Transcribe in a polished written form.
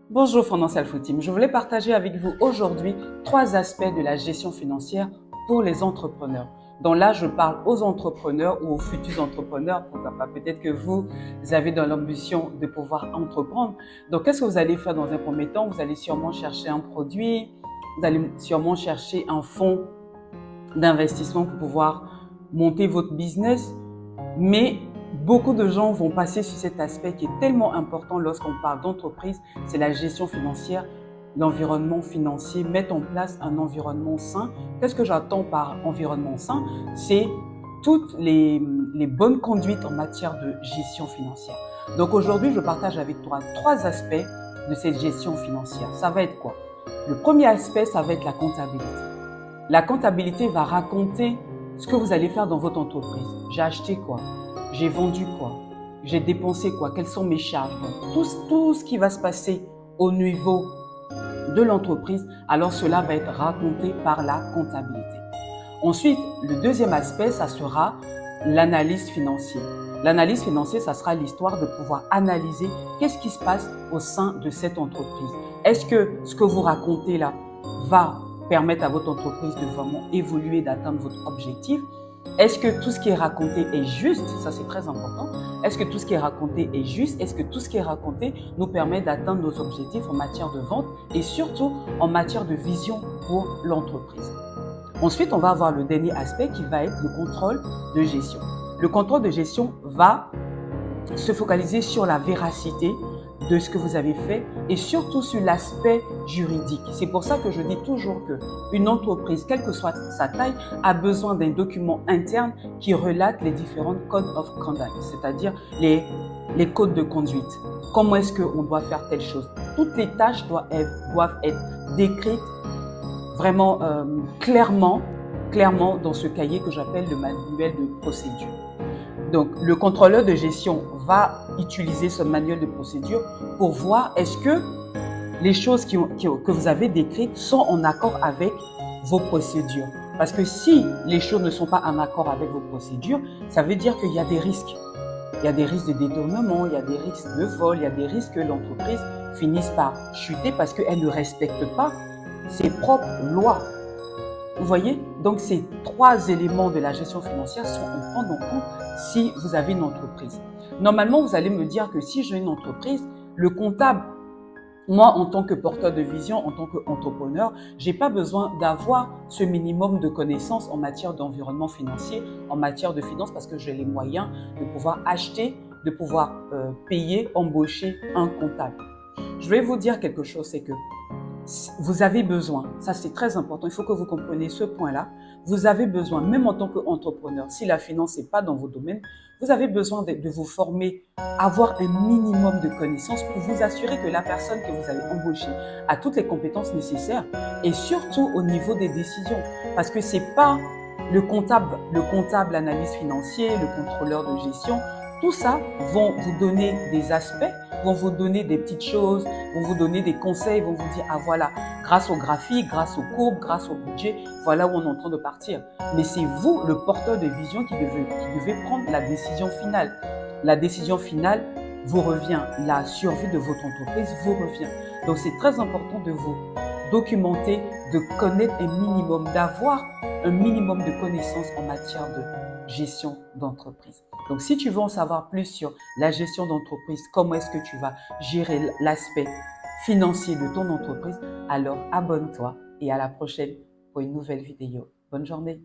Bonjour Financial Food Team, je voulais partager avec vous aujourd'hui 3 aspects de la gestion financière pour les entrepreneurs. Donc là, je parle aux entrepreneurs ou aux futurs entrepreneurs, pourquoi pas, peut-être que vous avez dans l'ambition de pouvoir entreprendre. Donc qu'est-ce que vous allez faire dans un premier temps? Vous allez sûrement chercher un produit, vous allez sûrement chercher un fonds d'investissement pour pouvoir monter votre business, mais beaucoup de gens vont passer sur cet aspect qui est tellement important lorsqu'on parle d'entreprise, c'est la gestion financière, l'environnement financier, mettre en place un environnement sain. Qu'est-ce que j'attends par environnement sain? C'est toutes les bonnes conduites en matière de gestion financière. Donc aujourd'hui, je partage avec toi 3 aspects de cette gestion financière. Ça va être quoi? Le premier aspect, ça va être la comptabilité. La comptabilité va raconter ce que vous allez faire dans votre entreprise. J'ai acheté quoi? J'ai vendu quoi? J'ai dépensé quoi? Quelles sont mes charges? Donc, tout ce qui va se passer au niveau de l'entreprise, alors cela va être raconté par la comptabilité. Ensuite, le deuxième aspect, ça sera l'analyse financière. L'analyse financière, ça sera l'histoire de pouvoir analyser qu'est-ce qui se passe au sein de cette entreprise. Est-ce que ce que vous racontez là va permettre à votre entreprise de vraiment évoluer, d'atteindre votre objectif? Est-ce que tout ce qui est raconté est juste? Ça, c'est très important. Est-ce que tout ce qui est raconté est juste? Est-ce que tout ce qui est raconté nous permet d'atteindre nos objectifs en matière de vente et surtout en matière de vision pour l'entreprise? Ensuite, on va avoir le dernier aspect qui va être le contrôle de gestion. Le contrôle de gestion va se focaliser sur la véracité de ce que vous avez fait et surtout sur l'aspect juridique. C'est pour ça que je dis toujours qu'une entreprise, quelle que soit sa taille, a besoin d'un document interne qui relate les différents codes of conduct, c'est-à-dire les codes de conduite. Comment est-ce qu'on doit faire telle chose? Toutes les tâches doivent être décrites vraiment clairement dans ce cahier que j'appelle le manuel de procédure. Donc, le contrôleur de gestion va utiliser ce manuel de procédure pour voir est-ce que les choses que vous avez décrites sont en accord avec vos procédures. Parce que si les choses ne sont pas en accord avec vos procédures, ça veut dire qu'il y a des risques. Il y a des risques de détournement, il y a des risques de vol, il y a des risques que l'entreprise finisse par chuter parce qu'elle ne respecte pas ses propres lois. Vous voyez? Donc, ces 3 éléments de la gestion financière sont à prendre en compte si vous avez une entreprise. Normalement, vous allez me dire que si j'ai une entreprise, le comptable, moi, en tant que porteur de vision, en tant qu'entrepreneur, j'ai pas besoin d'avoir ce minimum de connaissances en matière d'environnement financier, en matière de finances, parce que j'ai les moyens de pouvoir acheter, de pouvoir payer, embaucher un comptable. Je vais vous dire quelque chose, c'est que vous avez besoin, ça c'est très important, il faut que vous compreniez ce point-là, vous avez besoin, même en tant qu'entrepreneur, si la finance n'est pas dans vos domaines, vous avez besoin de vous former, avoir un minimum de connaissances pour vous assurer que la personne que vous allez embaucher a toutes les compétences nécessaires et surtout au niveau des décisions. Parce que c'est pas le comptable analyse financier, le contrôleur de gestion, tout ça vont vous donner des aspects, vont vous donner des petites choses, vont vous donner des conseils, vont vous dire, ah voilà, grâce au graphique, grâce aux courbes, grâce au budget, voilà où on est en train de partir. Mais c'est vous, le porteur de vision, qui devez prendre la décision finale. La décision finale vous revient. La survie de votre entreprise vous revient. Donc c'est très important de vous documenter, de connaître un minimum, d'avoir un minimum de connaissances en matière de gestion d'entreprise. Donc, si tu veux en savoir plus sur la gestion d'entreprise, comment est-ce que tu vas gérer l'aspect financier de ton entreprise, alors abonne-toi et à la prochaine pour une nouvelle vidéo. Bonne journée.